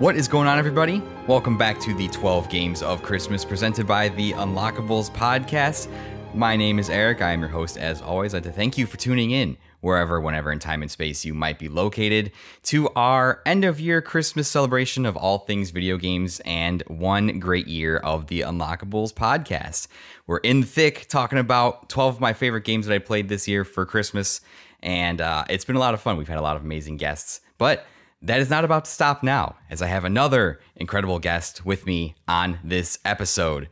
What is going on, everybody? Welcome back to the 12 Games of Christmas presented by the Unlockables podcast. My name is Eric. I am your host as always. I'd like to thank you for tuning in wherever, whenever in time and space you might be located to our end of year Christmas celebration of all things video games and one great year of the Unlockables podcast. We're in the thick talking about 12 of my favorite games that I played this year for Christmas, and it's been a lot of fun. We've had a lot of amazing guests, but that is not about to stop now, as I have another incredible guest with me on this episode.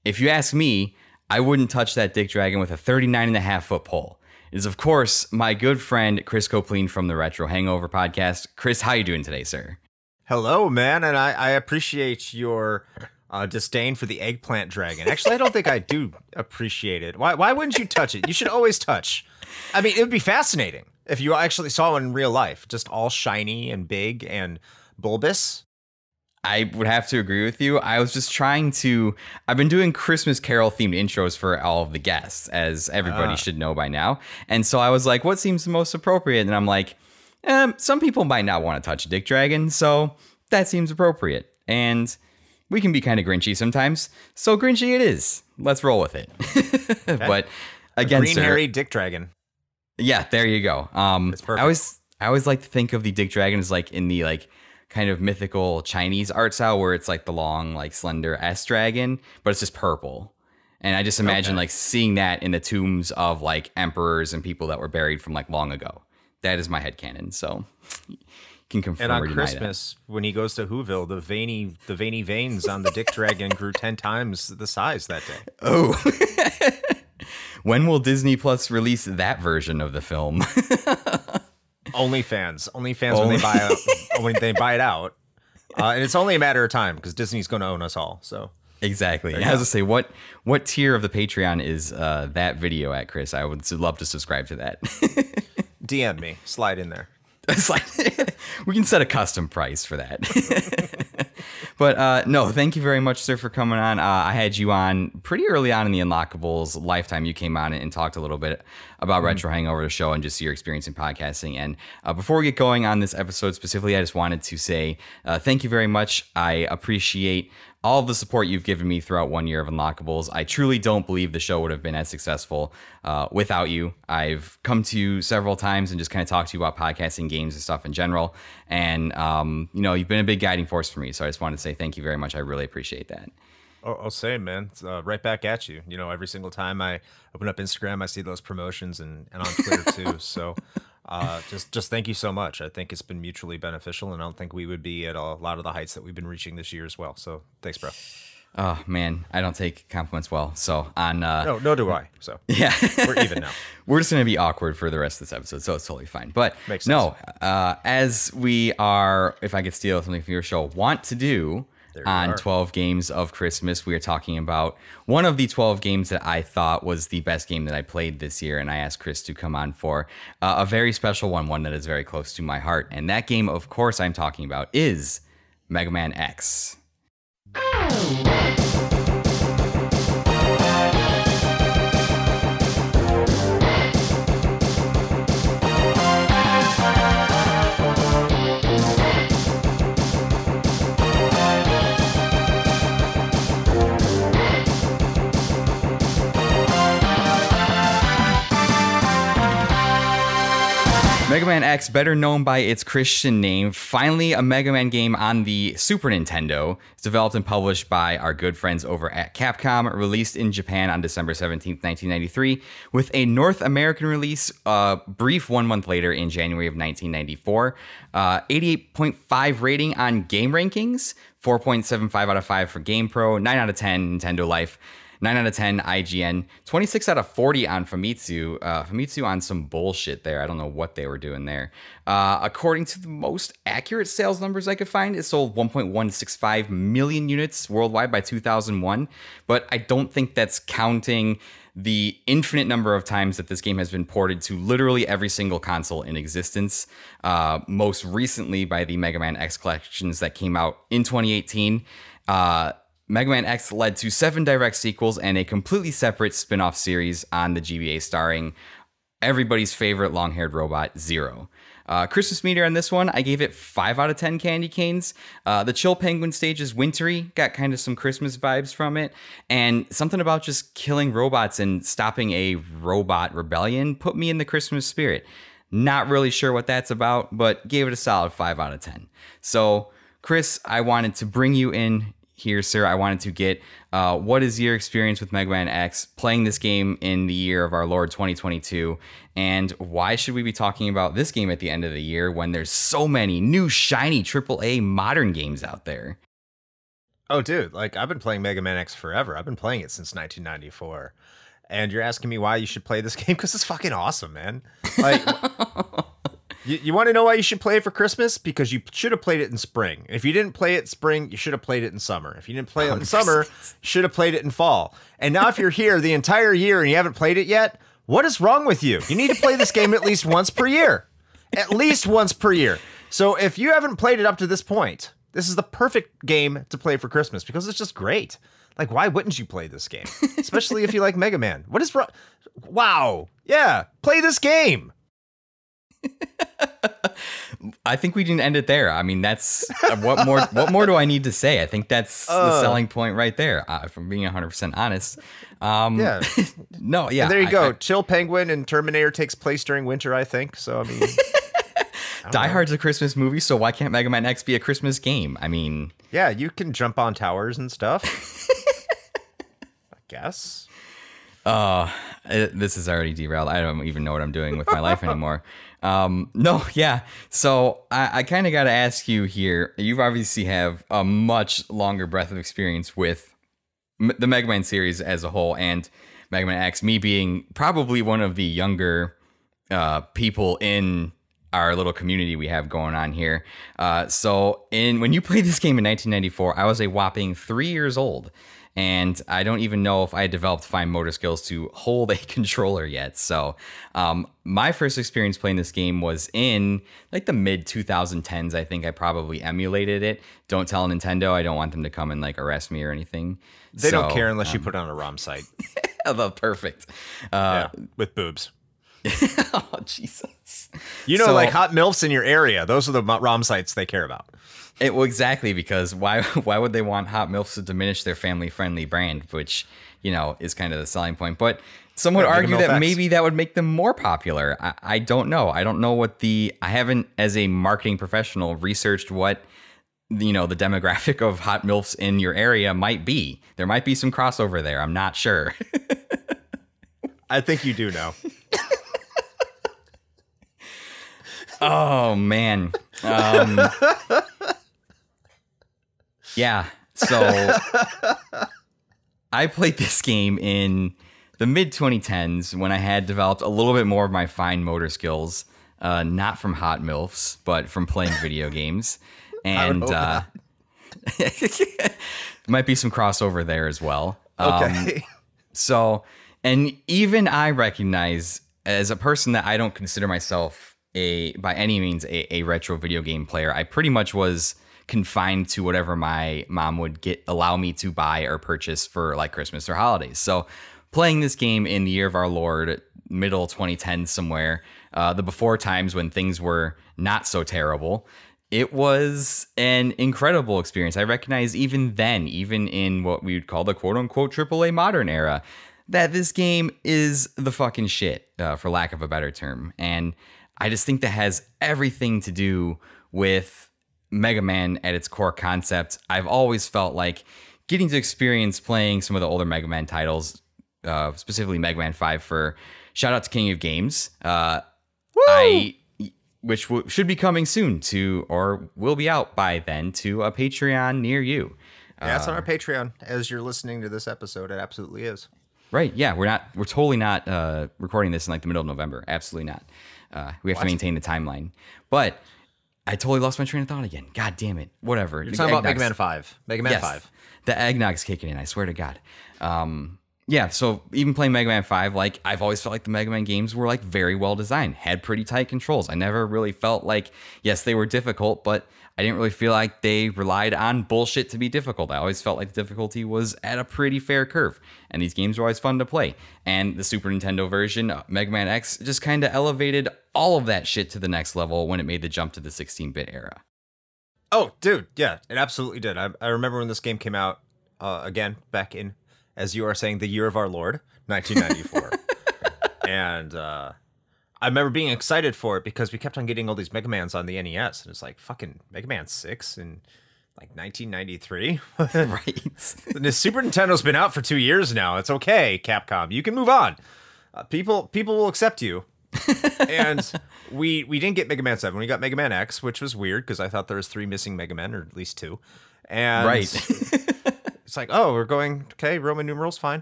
If you ask me, I wouldn't touch that dick dragon with a 39.5-foot pole. It is, of course, my good friend Chris Coplien from the Retro Hangover podcast. Chris, how you doing today, sir? Hello, man, and I appreciate your disdain for the eggplant dragon. Actually, I don't think I do appreciate it. Why wouldn't you touch it? You should always touch. I mean, it would be fascinating if you actually saw one in real life, just all shiny and big and bulbous. I would have to agree with you. I was just trying to... I've been doing Christmas Carol-themed intros for all of the guests, as everybody should know by now. And so I was like, what seems the most appropriate? And I'm like, some people might not want to touch a dick dragon, so that seems appropriate. And we can be kind of grinchy sometimes, so grinchy it is. Let's roll with it. Okay. But again, green hairy dick dragon. Yeah, there you go. It's perfect. I always like to think of the dick dragon as like in the like kind of mythical Chinese art style where it's like the long, like slender S dragon, but it's just purple. And I just imagine like seeing that in the tombs of like emperors and people that were buried from like long ago. That is my headcanon. So you can confirm. And or on deny Christmas, when he goes to Whoville, the veiny veins on the dick dragon grew 10 times the size that day. Oh. When will Disney Plus release that version of the film? OnlyFans when they buy it out, and it's only a matter of time because Disney's going to own us all. So exactly. I was gonna say, what tier of the Patreon is that video at, Chris? I would love to subscribe to that. DM me, slide in there. It's like we can set a custom price for that. But no, thank you very much, sir, for coming on. I had you on pretty early on in the Unlockables lifetime. You came on and talked a little bit about Retro Hangover, the show, and just your experience in podcasting. And before we get going on this episode specifically, I just wanted to say thank you very much. I appreciate all of the support you've given me throughout 1 year of Unlockables. I truly don't believe the show would have been as successful without you. I've come to you several times and just kind of talked to you about podcasting, games, and stuff in general. And, you know, you've been a big guiding force for me. So I just wanted to say thank you very much. I really appreciate that. I'll say, man, it's, right back at you. You know, every single time I open up Instagram, I see those promotions and on Twitter too. So just thank you so much. I think it's been mutually beneficial, and I don't think we would be at a lot of the heights that we've been reaching this year as well. So thanks, bro. Oh man, I don't take compliments well. So on no do I. So yeah, we're even now. We're just gonna be awkward for the rest of this episode, so it's totally fine. But makes sense. No, as we are, if I could steal something from your show, want to do on 12 Games of Christmas, we are talking about one of the 12 games that I thought was the best game that I played this year, and I asked Chris to come on for a very special one that is very close to my heart. And that game, of course, I'm talking about is Mega Man X. Mega Man X, better known by its Christian name, finally a Mega Man game on the Super Nintendo. It's developed and published by our good friends over at Capcom, released in Japan on December 17th, 1993, with a North American release brief 1 month later in January of 1994. 88.5 rating on Game Rankings, 4.75 out of 5 for GamePro, 9 out of 10 Nintendo Life, 9 out of 10 IGN, 26 out of 40 on Famitsu. Famitsu on some bullshit there. I don't know what they were doing there. According to the most accurate sales numbers I could find, it sold 1.165 million units worldwide by 2001. But I don't think that's counting the infinite number of times that this game has been ported to literally every single console in existence. Most recently by the Mega Man X collections that came out in 2018. Mega Man X led to 7 direct sequels and a completely separate spin-off series on the GBA starring everybody's favorite long-haired robot, Zero. Christmas meter on this one, I gave it 5 out of 10 candy canes. The Chill Penguin stage is wintry, got kind of some Christmas vibes from it. And something about just killing robots and stopping a robot rebellion put me in the Christmas spirit. Not really sure what that's about, but gave it a solid 5 out of 10. So, Chris, I wanted to bring you in here, sir. I wanted to get what is your experience with Mega Man X, playing this game in the year of our Lord 2022, and why should we be talking about this game at the end of the year when there's so many new shiny AAA modern games out there? Oh, dude, like I've been playing Mega Man X forever. I've been playing it since 1994. And you're asking me why you should play this game? Because it's fucking awesome, man. Like, you want to know why you should play it for Christmas? Because you should have played it in spring. If you didn't play it in spring, you should have played it in summer. If you didn't play it in 100%. summer, you should have played it in fall. And now if you're here the entire year and you haven't played it yet, what is wrong with you? You need to play this game at least once per year. At least once per year. So if you haven't played it up to this point, this is the perfect game to play for Christmas because it's just great. Like, why wouldn't you play this game? Especially if you like Mega Man. What is wrong? Wow. Yeah, play this game. I think we didn't end it there. I mean, that's what more do I need to say? I think that's the selling point right there. If I'm being 100% honest. Yeah. No, yeah. And there you go. Chill Penguin and Terminator takes place during winter, I think. So, I mean. Die Hard's a Christmas movie, so why can't Mega Man X be a Christmas game? I mean. Yeah, you can jump on towers and stuff. I guess. This is already derailed. I don't even know what I'm doing with my life anymore. No, yeah. So I kind of got to ask you here. You obviously have a much longer breadth of experience with the Mega Man series as a whole, and Mega Man X. Me being probably one of the younger people in our little community we have going on here. So when you played this game in 1994, I was a whopping 3 years old. And I don't even know if I had developed fine motor skills to hold a controller yet. So my first experience playing this game was in like the mid 2010s. I think I probably emulated it. Don't tell Nintendo. I don't want them to come and like arrest me or anything. They don't care unless you put it on a ROM site. Perfect. Yeah, with boobs. Oh, Jesus. You know, like hot MILFs in your area. Those are the ROM sites they care about. Well, exactly, because why would they want hot MILFs to diminish their family-friendly brand, which, you know, is kind of the selling point. But some would argue that maybe that would make them more popular. I don't know. I don't know what I haven't, as a marketing professional, researched what, you know, the demographic of hot MILFs in your area might be. There might be some crossover there. I'm not sure. I think you do know. Oh, man. Yeah, so I played this game in the mid-2010s when I had developed a little bit more of my fine motor skills, not from hot MILFs, but from playing video games. And might be some crossover there as well. Okay. So, and even I recognize, as a person that I don't consider myself by any means a retro video game player, I pretty much was confined to whatever my mom would allow me to buy or purchase for like Christmas or holidays. So playing this game in the year of our Lord, middle 2010s somewhere, the before times when things were not so terrible, it was an incredible experience. I recognize even then, even in what we would call the quote unquote AAA modern era, that this game is the fucking shit, for lack of a better term. And I just think that has everything to do with Mega Man at its core concept. I've always felt like getting to experience playing some of the older Mega Man titles, specifically Mega Man 5 for shout out to King of Games, which should be coming soon to, or will be out by then, to a Patreon near you. Yeah, it's on our Patreon. As you're listening to this episode, it absolutely is. Right. Yeah, we're totally not recording this in like the middle of November. Absolutely not. We have to maintain the timeline. But I totally lost my train of thought again. God damn it. Whatever. You're talking about Mega Man 5. Mega Man 5. The eggnog's kicking in, I swear to God. Yeah, so even playing Mega Man 5, like, I've always felt like the Mega Man games were, like, very well designed, had pretty tight controls. I never really felt like, yes, they were difficult, but I didn't really feel like they relied on bullshit to be difficult. I always felt like the difficulty was at a pretty fair curve, and these games were always fun to play. And the Super Nintendo version, Mega Man X, just kind of elevated all of that shit to the next level when it made the jump to the 16-bit era. Oh, dude, yeah, it absolutely did. I remember when this game came out, again, back in, as you are saying, the year of our Lord, 1994. And I remember being excited for it because we kept on getting all these Mega Mans on the NES. And it's like, fucking Mega Man 6 in like 1993. Right. The Super Nintendo's been out for 2 years now. It's okay, Capcom. You can move on. People will accept you. And we didn't get Mega Man 7. We got Mega Man X, which was weird because I thought there was 3 missing Mega Men, or at least 2. And Right. it's like, oh, we're going, okay, Roman numerals, fine.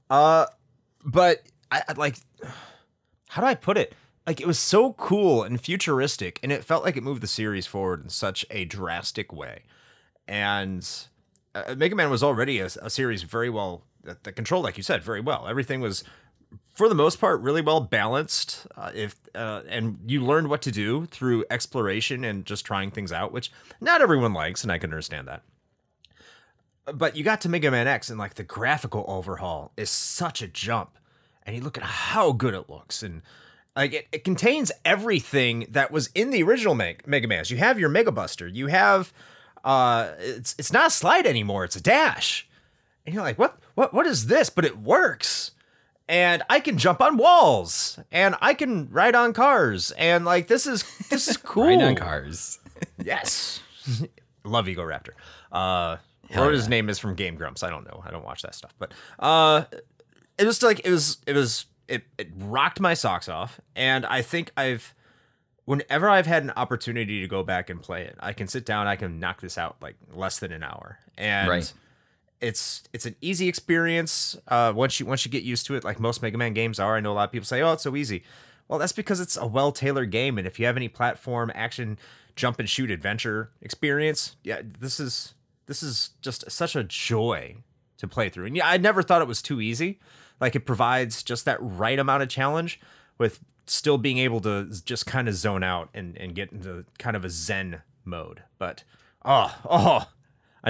But I like, how do I put it? Like, it was so cool and futuristic, and it felt like it moved the series forward in such a drastic way. And Mega Man was already a series very well, that controlled, like you said, very well. Everything was, for the most part, really well balanced. And you learned what to do through exploration and just trying things out, which not everyone likes, and I can understand that. But you got to Mega Man X, and like the graphical overhaul is such a jump. And you look at how good it looks, and like it contains everything that was in the original Mega Mans. You have your Mega Buster. You have it's not a slide anymore. It's a dash. And you're like, what is this? But it works. And I can jump on walls, and I can ride on cars, and like this is cool. Ride on cars. Yes. Love Ego Raptor. What his name is from Game Grumps. I don't know. I don't watch that stuff. But it was like it rocked my socks off. And I think whenever I've had an opportunity to go back and play it, I can sit down, I can knock this out like less than an hour. And right. It's an easy experience once you get used to it, like most Mega Man games are. I know a lot of people say, oh, it's so easy. Well, that's because it's a well-tailored game. And if you have any platform, action, jump and shoot adventure experience, yeah, this is just such a joy to play through. And yeah, I never thought it was too easy. Like, it provides just that right amount of challenge with still being able to just kind of zone out and get into kind of a zen mode. But I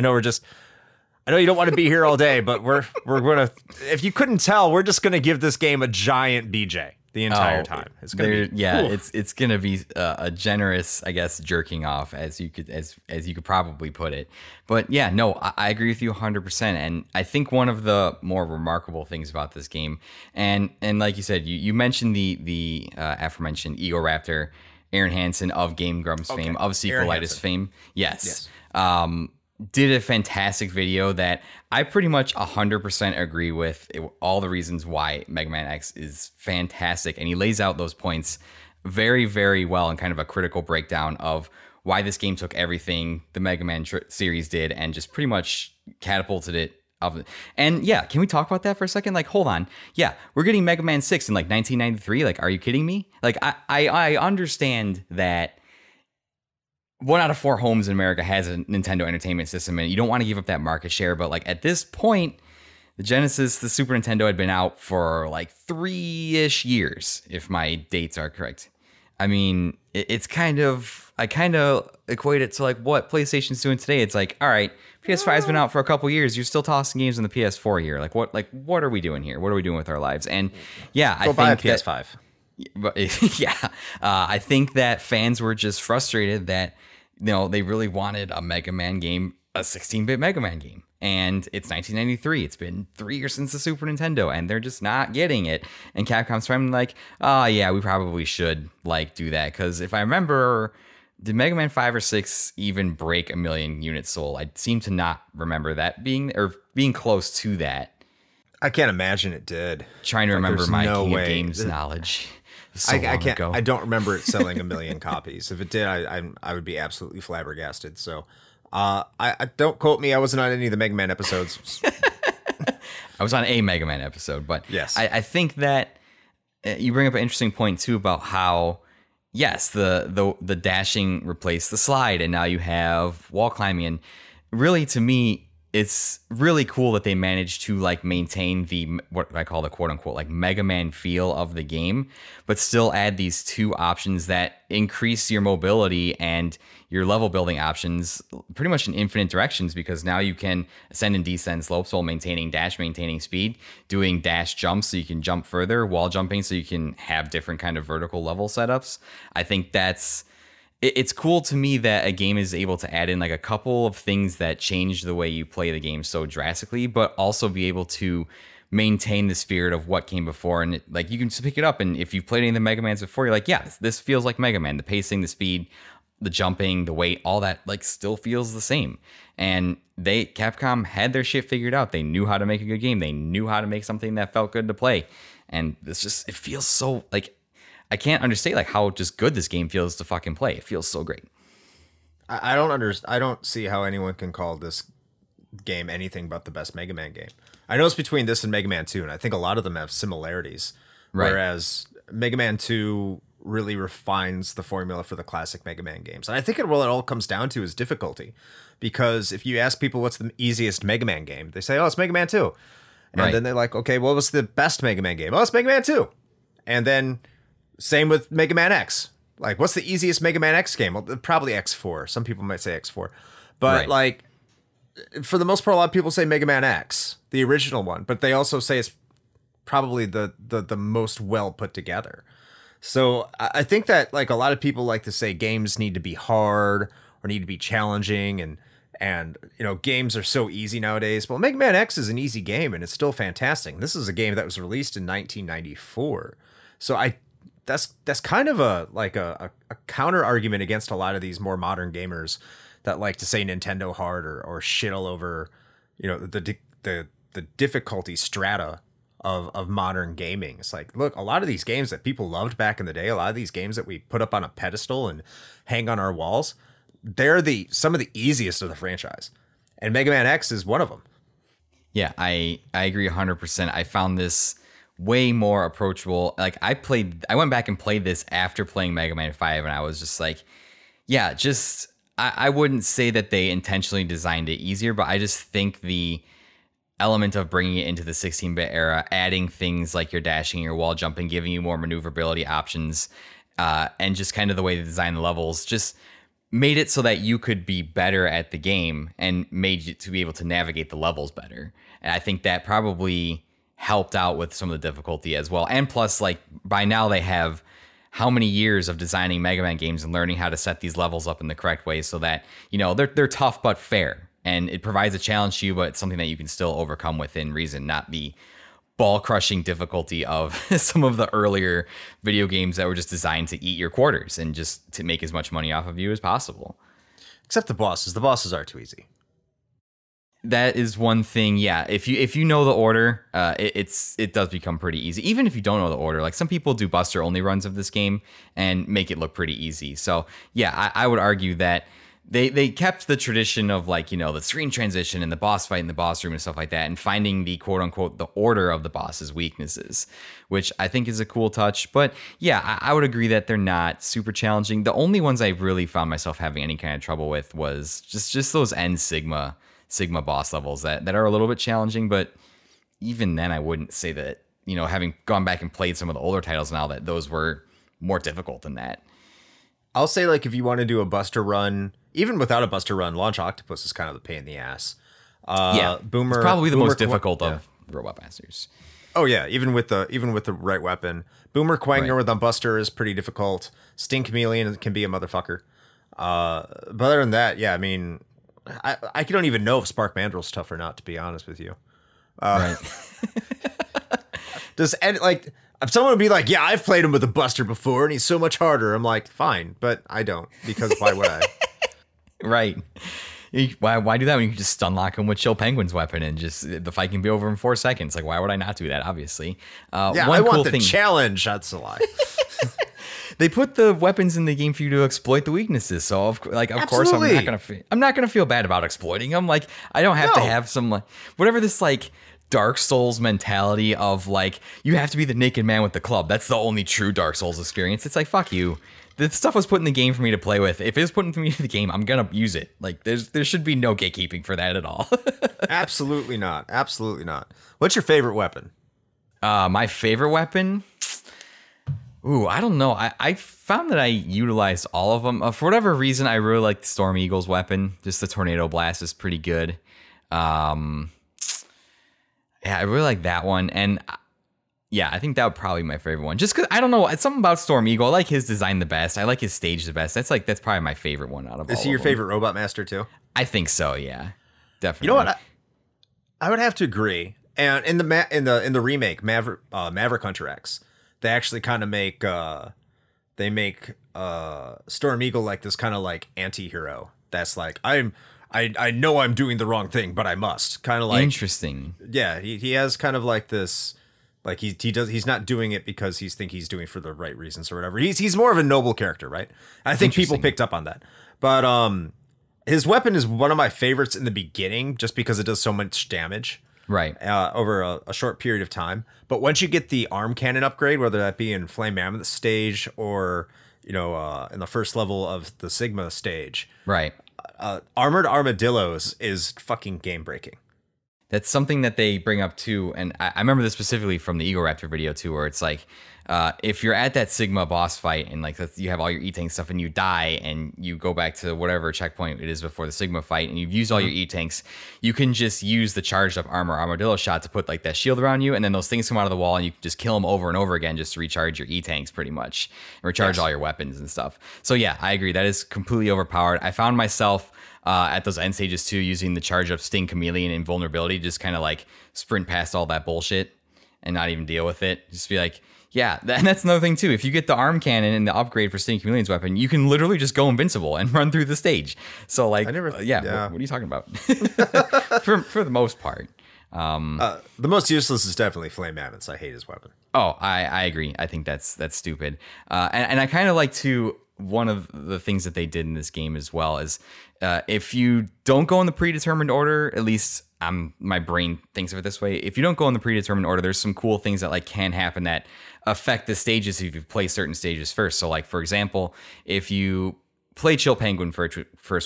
know you don't want to be here all day, but we're gonna, if you couldn't tell, we're just gonna give this game a giant BJ the entire time. It's gonna be, it's gonna be a generous, I guess, jerking off, as you could probably put it. But yeah, no, I agree with you 100%. And I think one of the more remarkable things about this game, and like you said, you mentioned the aforementioned Ego Raptor, Aaron Hansen of Game Grumps fame, of Sequelitis fame. Yes. Did a fantastic video that I pretty much 100% agree with all the reasons why Mega Man X is fantastic. And he lays out those points very, very well in kind of a critical breakdown of why this game took everything the Mega Man series did and just pretty much catapulted it up. And yeah, can we talk about that for a second? Like, hold on. Yeah, we're getting Mega Man 6 in like 1993. Like, are you kidding me? Like, I understand that 1 out of 4 homes in America has a Nintendo Entertainment System, and you don't want to give up that market share. But like at this point, the Super Nintendo had been out for like 3-ish years, if my dates are correct. I mean, it's I kind of equate it to like what PlayStation's doing today. It's like, all right, PS5's been out for a couple years. You're still tossing games on the PS4 here. Like what are we doing here? What are we doing with our lives? And yeah, I think buy a PS5. I think that fans were just frustrated that, you know, they really wanted a Mega Man game, a 16-bit Mega Man game. And it's 1993. It's been 3 years since the Super Nintendo, and they're just not getting it. And Capcom's finally like, oh, yeah, we probably should, like, do that. Because if I remember, did Mega Man 5 or 6 even break 1 million units sold? I seem to not remember that being close to that. I can't imagine it did. Trying to remember my King of Games knowledge. So I can't. Ago. I don't remember it selling 1 million copies. If it did, I would be absolutely flabbergasted. So, I don't quote me. I wasn't on any of the Mega Man episodes. I was on a Mega Man episode, but yes, I think that you bring up an interesting point too about how yes, the dashing replaced the slide, and now you have wall climbing. And really, to me, it's really cool that they managed to like maintain the what I call the quote unquote like Mega Man feel of the game, but still add these two options that increase your mobility and your level building options pretty much in infinite directions, because now you can ascend and descend slopes while maintaining dash, maintaining speed, doing dash jumps so you can jump further, wall jumping so you can have different kind of vertical level setups. I think it's cool to me that a game is able to add in like a couple of things that change the way you play the game so drastically, but also be able to maintain the spirit of what came before. And like you can just pick it up, and if you've played any of the Mega Mans before, you're like, yeah, this feels like Mega Man. The pacing, the speed, the jumping, the weight, all that like still feels the same. And Capcom had their shit figured out. They knew how to make a good game. They knew how to make something that felt good to play. And it feels so like, I can't understate like how just good this game feels to fucking play. It feels so great. I don't see how anyone can call this game anything but the best Mega Man game. I know it's between this and Mega Man 2, and I think a lot of them have similarities. Right. Whereas Mega Man 2 really refines the formula for the classic Mega Man games. And I think what it all comes down to is difficulty. Because if you ask people what's the easiest Mega Man game, they say, oh, it's Mega Man 2. And then they're like, okay, what was the best Mega Man game? Oh, it's Mega Man 2. And then same with Mega Man X. Like, what's the easiest Mega Man X game? Well, probably X4. Some people might say X4. But, like, for the most part, a lot of people say Mega Man X, the original one. But they also say it's probably the most well put together. So I think that, like, a lot of people like to say games need to be hard or need to be challenging. And you know, games are so easy nowadays. Well, Mega Man X is an easy game, and it's still fantastic. This is a game that was released in 1994. So that's kind of a counter argument against a lot of these more modern gamers that like to say Nintendo hard or shit all over, you know, the difficulty strata of modern gaming. It's like, look, a lot of these games that people loved back in the day, a lot of these games that we put up on a pedestal and hang on our walls, they're some of the easiest of the franchise, and Mega Man X is one of them. Yeah, I agree 100%. I found this way more approachable. Like I went back and played this after playing Mega Man 5, and I was just like, yeah, I wouldn't say that they intentionally designed it easier, but I just think the element of bringing it into the 16-bit era, adding things like your dashing, your wall jumping, giving you more maneuverability options, and just kind of the way they design the levels, just made it so that you could be better at the game and made you to be able to navigate the levels better. And I think that probably helped out with some of the difficulty as well. And plus, like, by now they have how many years of designing Mega Man games and learning how to set these levels up in the correct way so that, you know, they're tough but fair. And it provides a challenge to you, but it's something that you can still overcome within reason, not the ball-crushing difficulty of some of the earlier video games that were just designed to eat your quarters and just to make as much money off of you as possible. Except the bosses. The bosses are too easy. That is one thing, yeah. If you know the order, it does become pretty easy. Even if you don't know the order, like some people do Buster only runs of this game and make it look pretty easy. So yeah, I would argue that they kept the tradition of, like, you know, the screen transition and the boss fight in the boss room and stuff like that, and finding the quote unquote the order of the boss's weaknesses, which I think is a cool touch. But yeah, I would agree that they're not super challenging. The only ones I really found myself having any kind of trouble with was just those end Sigma boss levels that are a little bit challenging. But even then, I wouldn't say that, you know, having gone back and played some of the older titles now, that those were more difficult than that. I'll say, like, if you want to do a Buster run, even without a Buster run, Launch Octopus is kind of a pain in the ass. Yeah, Boomer, it's probably the Boomer most difficult of Robot Masters. Oh yeah, even with the right weapon, Boomer Quagmire with a Buster is pretty difficult. Sting Chameleon can be a motherfucker. But other than that, yeah, I mean, I don't even know if Spark Mandrill's tough or not, to be honest with you. Right. If someone would be like, yeah, I've played him with a Buster before and he's so much harder, I'm like, fine, but I don't, because why would I? Right. Why do that when you can just stun lock him with Chill Penguin's weapon and just the fight can be over in 4 seconds? Like, why would I not do that? Obviously. Yeah, I want the challenge. That's a lie. They put the weapons in the game for you to exploit the weaknesses. So of course I'm not gonna feel bad about exploiting them. Like, I don't have to have some, like, whatever this, like, Dark Souls mentality of, like, you have to be the naked man with the club. That's the only true Dark Souls experience. It's like, fuck you. This stuff was put in the game for me to play with. If it was put into the game, I'm gonna use it. Like, there should be no gatekeeping for that at all. Absolutely not. Absolutely not. What's your favorite weapon? My favorite weapon? Ooh, I don't know. I found that I utilized all of them. For whatever reason, I really like the Storm Eagle's weapon. Just the Tornado Blast is pretty good. Yeah, I really like that one. And yeah, I think that would probably be my favorite one. Just because, I don't know, it's something about Storm Eagle. I like his design the best. I like his stage the best. That's probably my favorite one out of all of them. Is he your favorite Robot Master too? I think so, yeah. Definitely. You know what? I would have to agree. And in the remake, Maverick Hunter X, they actually kind of make Storm Eagle like this kind of like anti-hero that's like I know I'm doing the wrong thing, but I must. Kind of like interesting. Yeah, he has kind of like this, like he's not doing it because he's doing it for the right reasons or whatever. He's more of a noble character, right? I think people picked up on that. But his weapon is one of my favorites in the beginning just because it does so much damage. Right. Over a short period of time. But once you get the arm cannon upgrade, whether that be in Flame Mammoth stage or, in the first level of the Sigma stage. Right. Armored Armadillos is fucking game breaking. That's something that they bring up too. And I remember this specifically from the Eagle Raptor video too, where it's like, if you're at that Sigma boss fight and like you have all your E-Tank stuff and you die and you go back to whatever checkpoint it is before the Sigma fight and you've used all your E-Tanks, you can just use the charged up Armadillo shot to put like that shield around you, and then those things come out of the wall and you can just kill them over and over again just to recharge your E-Tanks pretty much and recharge all your weapons and stuff. So yeah, I agree. That is completely overpowered. I found myself at those end stages too using the charge up Sting Chameleon and Vulnerability, just kind of like sprint past all that bullshit and not even deal with it. Just be like, yeah, and that's another thing too. If you get the arm cannon and the upgrade for Sting Chameleon's weapon, you can literally just go invincible and run through the stage. So like, what are you talking about? for the most part. The most useless is definitely Flame Mammoths. I hate his weapon. Oh, I agree. I think that's stupid. And I kind of like to, one of the things that they did in this game as well is if you don't go in the predetermined order, at least my brain thinks of it this way. If you don't go in the predetermined order, there's some cool things that like can happen that affect the stages if you play certain stages first. So like, for example, if you play Chill Penguin first,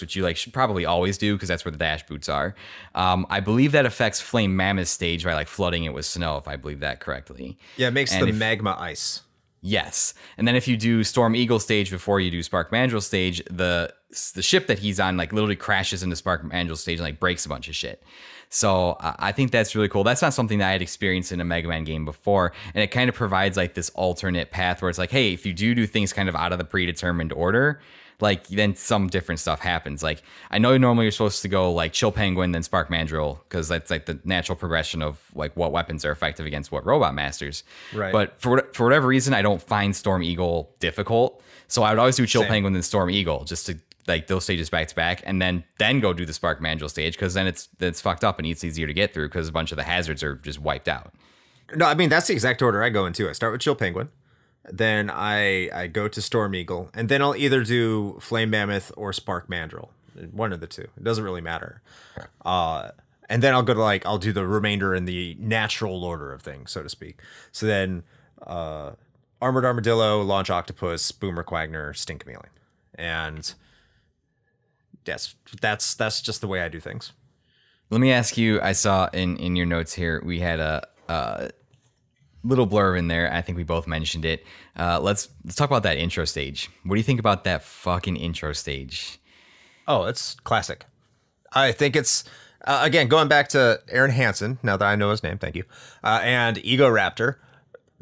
which you like should probably always do because that's where the dash boots are. I believe that affects Flame Mammoth stage by like flooding it with snow, if I believe that correctly. Yeah, it makes the magma ice. Yes. And then if you do Storm Eagle stage before you do Spark Mandrill stage, the ship that he's on like literally crashes into Spark Mandrill stage and like breaks a bunch of shit. So I think that's really cool. That's not something that I had experienced in a Mega Man game before. And it kind of provides like this alternate path where it's like, hey, if you do things kind of out of the predetermined order, like then some different stuff happens. Like I know normally you're supposed to go like Chill Penguin, then Spark Mandrill, because that's like the natural progression of like what weapons are effective against what Robot Masters. Right. But for whatever reason, I don't find Storm Eagle difficult. So I would always do Chill Penguin then Storm Eagle just to like those stages back to back, and then go do the Spark Mandrill stage because then it's fucked up and it's easier to get through because a bunch of the hazards are just wiped out. No, I mean that's the exact order I go into. I start with Chill Penguin. Then I go to Storm Eagle, and then I'll either do Flame Mammoth or Spark Mandrill. One of the two. It doesn't really matter. And then I'll go to I'll do the remainder in the natural order of things, so to speak. So then Armored Armadillo, Launch Octopus, Boomer Quagner, Sting Chameleon. And yes, that's just the way I do things. Let me ask you, I saw in your notes here, we had a little blurb in there. I think we both mentioned it. Let's talk about that intro stage. What do you think about that fucking intro stage? Oh, it's classic. I think it's again going back to Aaron Hansen. Now that I know his name, thank you. And Ego Raptor.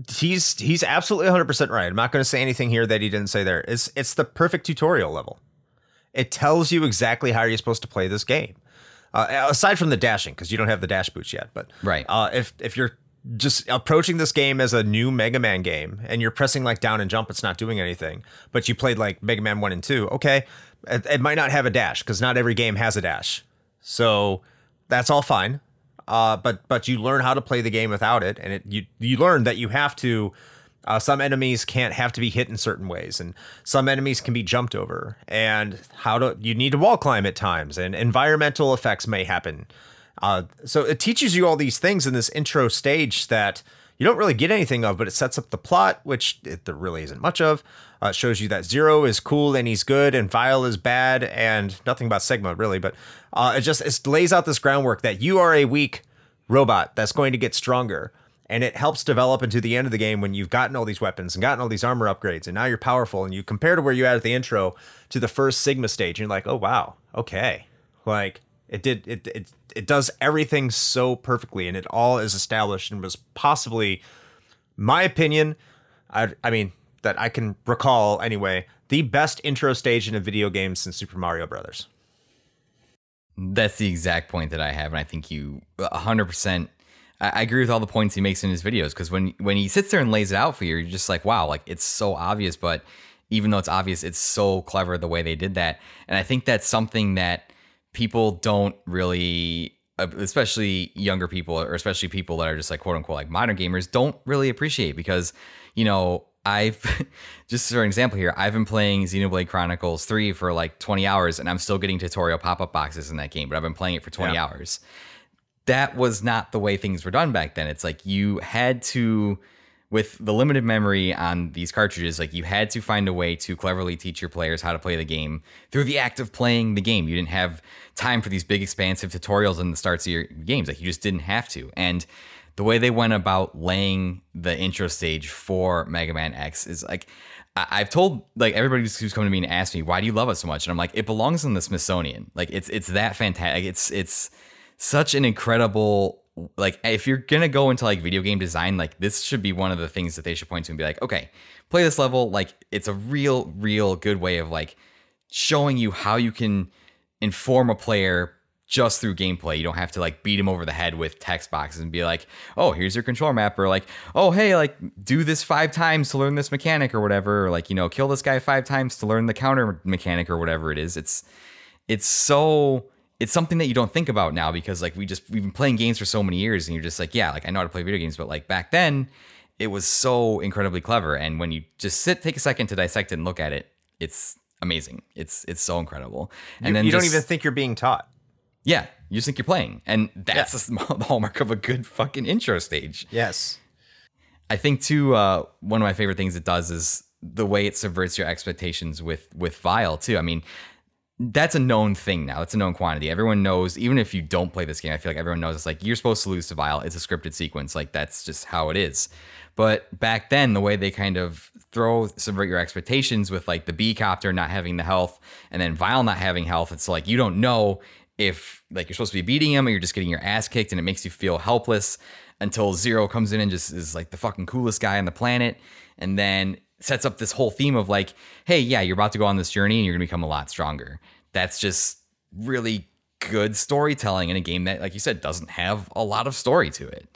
He's absolutely 100% right. I'm not going to say anything here that he didn't say there. It's the perfect tutorial level. It tells you exactly how you're supposed to play this game. Aside from the dashing, because you don't have the dash boots yet. But right. If you're just approaching this game as a new Mega Man game and you're pressing like down and jump, it's not doing anything, but you played like Mega Man 1 and 2, okay, it might not have a dash because not every game has a dash, so that's all fine. But you learn how to play the game without it, and you learn that you have to some enemies can't have to be hit in certain ways, and some enemies can be jumped over, and you need to wall climb at times, and environmental effects may happen. So it teaches you all these things in this intro stage that you don't really get anything of, but it sets up the plot, which there really isn't much of. It shows you that Zero is cool and he's good, and Vile is bad, and nothing about Sigma really. But it lays out this groundwork that you are a weak robot that's going to get stronger, and it helps develop into the end of the game when you've gotten all these weapons and gotten all these armor upgrades, and now you're powerful. And you compare to where you had at the intro to the first Sigma stage, and you're like, oh wow, okay, like it does everything so perfectly, and it all is established and was possibly, my opinion, I mean, that I can recall anyway, the best intro stage in a video game since Super Mario Brothers. That's the exact point that I have, and I think you 100%. I agree with all the points he makes in his videos, because when he sits there and lays it out for you, you're just like, wow, like it's so obvious, but even though it's obvious, it's so clever the way they did that. And I think that's something that people don't really, especially younger people, or especially people that are just like quote unquote like modern gamers, don't really appreciate, because, you know, I've just for an example here, I've been playing Xenoblade Chronicles 3 for like 20 hours, and I'm still getting tutorial pop-up boxes in that game, but I've been playing it for 20 hours. That was not the way things were done back then. It's like you had to, with the limited memory on these cartridges, like you had to find a way to cleverly teach your players how to play the game through the act of playing the game. You didn't have time for these big expansive tutorials in the starts of your games. Like you just didn't have to. And the way they went about laying the intro stage for Mega Man X is like, I've told like everybody who's come to me and asked me, why do you love it so much? And I'm like, it belongs in the Smithsonian. Like it's that fantastic. It's such an incredible, like if you're gonna go into like video game design, like this should be one of the things that they should point to and be like, okay, play this level. Like it's a real good way of like showing you how you can inform a player just through gameplay. You don't have to like beat him over the head with text boxes and be like, oh, here's your controller map, or like, oh, hey, like do this 5 times to learn this mechanic or whatever, or like, you know, kill this guy 5 times to learn the counter mechanic or whatever it is. It's something that you don't think about now, because like we've been playing games for so many years, and you're just like, yeah, like I know how to play video games, but like back then it was so incredibly clever. And when you just take a second to dissect it and look at it, it's amazing. It's so incredible. And then you don't even think you're being taught. Yeah, you just think you're playing. And that's the hallmark of a good fucking intro stage. Yes. I think, too, one of my favorite things it does is the way it subverts your expectations with Vile, too. I mean, that's a known thing now. It's a known quantity. Everyone knows, even if you don't play this game, I feel like everyone knows it's like, you're supposed to lose to Vile. It's a scripted sequence. Like, that's just how it is. But back then, the way they kind of subvert your expectations with, like, the B-copter not having the health, and then Vile not having health, it's like, you don't know if like you're supposed to be beating him or you're just getting your ass kicked, and it makes you feel helpless until Zero comes in and just is like the fucking coolest guy on the planet, and then sets up this whole theme of like, hey, yeah, you're about to go on this journey and you're gonna become a lot stronger. That's just really good storytelling in a game that, like you said, doesn't have a lot of story to it.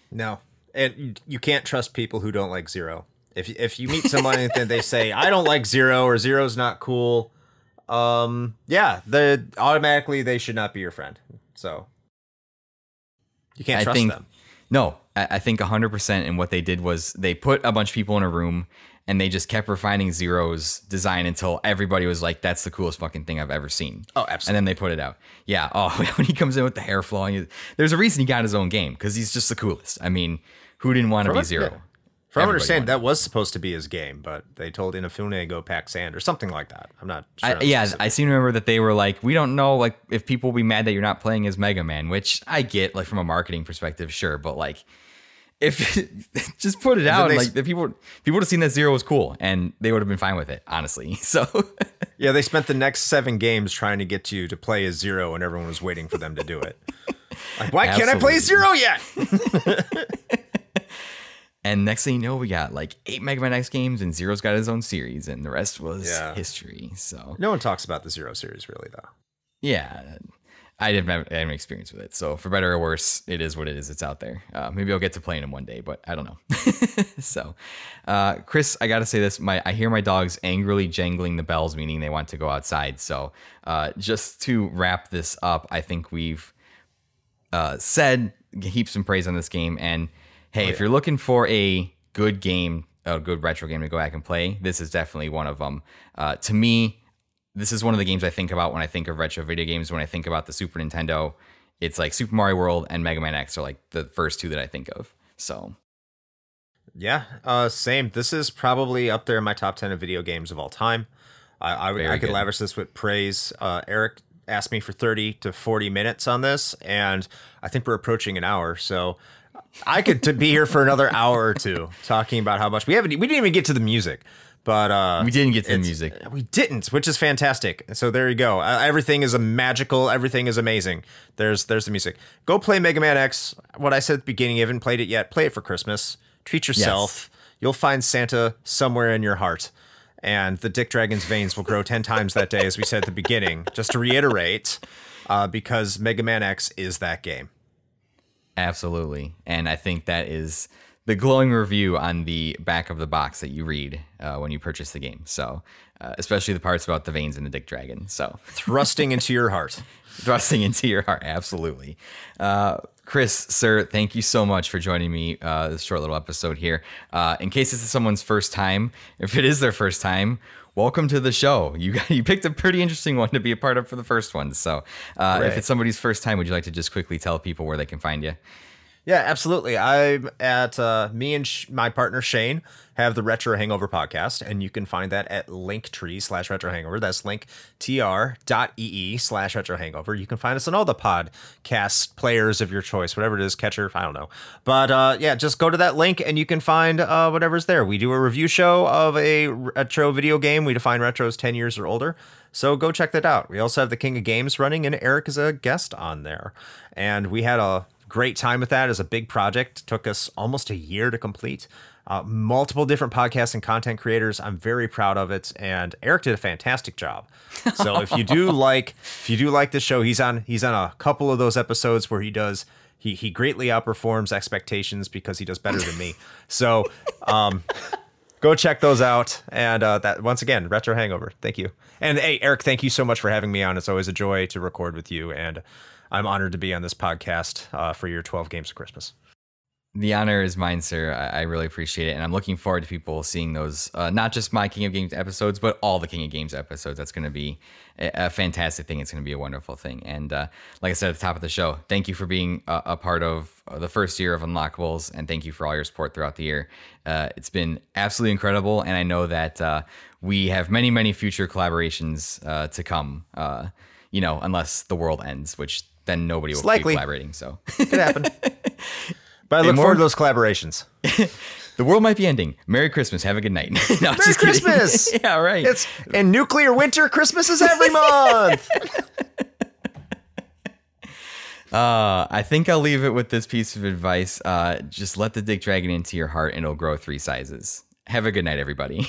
No, and you can't trust people who don't like Zero. If you meet someone and they say, I don't like Zero, or Zero's not cool, yeah, automatically they should not be your friend. So you can't trust them. No, I think 100%. And what they did was they put a bunch of people in a room and they just kept refining Zero's design until everybody was like, that's the coolest fucking thing I've ever seen. Oh, absolutely. And then they put it out. Yeah. Oh, when he comes in with the hair flowing, there's a reason he got his own game, because he's just the coolest. I mean, who didn't want to be Zero? Yeah. From what I understand, that was supposed to be his game, but they told Inafune go pack sand or something like that. I'm not sure. I seem to remember that they were like, we don't know like if people will be mad that you're not playing as Mega Man, which I get like from a marketing perspective, sure, but like if just put it out, like the people would have seen that Zero was cool and they would have been fine with it, honestly. So yeah, they spent the next 7 games trying to get you to play as Zero, and everyone was waiting for them to do it. Like, why can't I play Zero yet? And next thing you know, we got like 8 Mega Man X games, and Zero's got his own series, and the rest was history. So no one talks about the Zero series, really, though. Yeah, I didn't have any experience with it. So for better or worse, it is what it is. It's out there. Maybe I'll get to playing them one day, but I don't know. So, Chris, I got to say this. I hear my dogs angrily jangling the bells, meaning they want to go outside. So just to wrap this up, I think we've said heaps some praise on this game. And hey, if you're looking for a good game, a good retro game to go back and play, this is definitely one of them. To me, this is one of the games I think about when I think of retro video games. When I think about the Super Nintendo, it's like Super Mario World and Mega Man X are like the first 2 that I think of. So Yeah, same. This is probably up there in my top 10 of video games of all time. I could lavish this with praise. Eric asked me for 30 to 40 minutes on this, and I think we're approaching an hour. So I could be here for another hour or two talking about how much we didn't even get to the music. But we didn't get to the music. We didn't, which is fantastic. So there you go. Everything is magical. Everything is amazing. There's the music. Go play Mega Man X. What I said at the beginning, you haven't played it yet. Play it for Christmas. Treat yourself. Yes. You'll find Santa somewhere in your heart. And the Dick Dragon's veins will grow 10 times that day, as we said at the beginning. Just to reiterate, because Mega Man X is that game. Absolutely. And I think that is the glowing review on the back of the box that you read when you purchase the game. So especially the parts about the veins and the Dick Dragon. So thrusting into your heart. Thrusting into your heart. Absolutely. Chris, sir, thank you so much for joining me this short little episode here. In case this is someone's first time, if it is their first time, welcome to the show. You picked a pretty interesting one to be a part of for the first one. So if it's somebody's first time, would you like to just quickly tell people where they can find you? Yeah, absolutely. I'm at me and my partner Shane have the Retro Hangover podcast, and you can find that at linktree/Retro Hangover. That's linktr.ee/Retro Hangover. You can find us on all the podcast players of your choice, whatever it is, catcher, I don't know. But yeah, just go to that link and you can find whatever's there. We do a review show of a retro video game. We define retro as 10 years or older. So go check that out. We also have the King of Games running, and Eric is a guest on there. And we had a great time with that. As a big project. Took us almost a year to complete. Multiple different podcasts and content creators. I'm very proud of it, and Eric did a fantastic job. So if you do like this show, he's on a couple of those episodes where he greatly outperforms expectations because he does better than me. So go check those out. And that once again, Retro Hangover. Thank you. And hey, Eric, thank you so much for having me on. It's always a joy to record with you, and I'm honored to be on this podcast for your 12 Games of Christmas. The honor is mine, sir. I really appreciate it. And I'm looking forward to people seeing those, not just my King of Games episodes, but all the King of Games episodes. That's going to be a fantastic thing. It's going to be a wonderful thing. And like I said at the top of the show, thank you for being a part of the first year of Unlockables. And thank you for all your support throughout the year. It's been absolutely incredible. And I know that we have many, many future collaborations to come, unless the world ends, which then nobody will be collaborating. So could happen. But I look forward to those collaborations. The world might be ending. Merry Christmas. Have a good night. No, Merry Christmas. Yeah, right. And nuclear winter. Christmas is every month. I think I'll leave it with this piece of advice. Just let the Dick Dragon into your heart and it'll grow 3 sizes. Have a good night, everybody.